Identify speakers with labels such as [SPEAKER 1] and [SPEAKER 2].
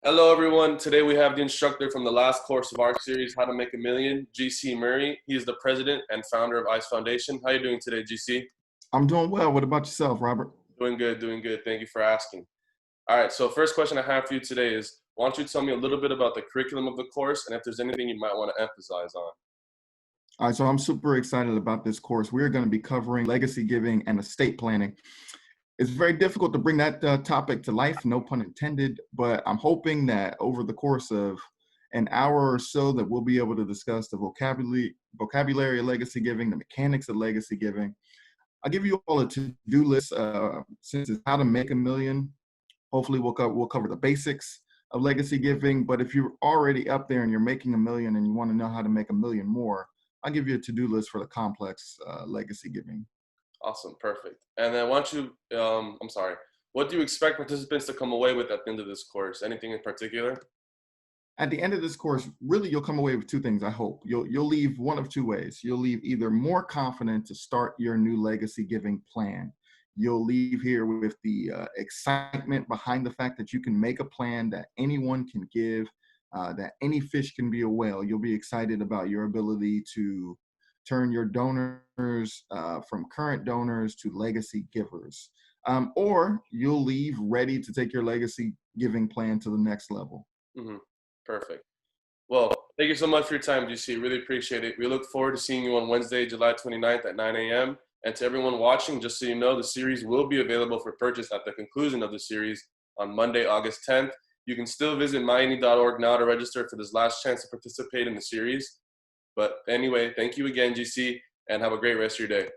[SPEAKER 1] Hello, everyone. Today we have the instructor from the last course of our series, How to Make a Million, GC Murray. He is the president and founder of ICE Foundation. How are you doing today, GC?
[SPEAKER 2] I'm doing well. What about yourself, Robert?
[SPEAKER 1] Doing good, doing good. Thank you for asking. All right, so first question I have for you today is, why don't you tell me a little bit about the curriculum of the course and if there's anything you might want to emphasize on?
[SPEAKER 2] All right, so I'm super excited about this course. We're going to be covering legacy giving and estate planning. It's very difficult to bring that topic to life, no pun intended, but I'm hoping that over the course of an hour or so that we'll be able to discuss the vocabulary of legacy giving, the mechanics of legacy giving. I'll give you all a to-do list since it's how to make a million. Hopefully we'll cover the basics of legacy giving, but if you're already up there and you're making a million and you want to know how to make a million more, I'll give you a to-do list for the complex legacy giving.
[SPEAKER 1] Awesome, perfect. And then why don't you, what do you expect participants to come away with at the end of this course? Anything in particular?
[SPEAKER 2] At the end of this course, really you'll come away with two things, I hope. You'll leave one of two ways. You'll leave either more confident to start your new legacy giving plan. You'll leave here with the excitement behind the fact that you can make a plan that anyone can give, that any fish can be a whale. You'll be excited about your ability to turn your donors from current donors to legacy givers. Or you'll leave ready to take your legacy giving plan to the next level.
[SPEAKER 1] Mm-hmm. Perfect. Well, thank you so much for your time, GC. Really appreciate it. We look forward to seeing you on Wednesday, July 29th at 9 a.m. And to everyone watching, just so you know, the series will be available for purchase at the conclusion of the series on Monday, August 10th. You can still visit myany.org now to register for this last chance to participate in the series. But anyway, thank you again, GC, and have a great rest of your day.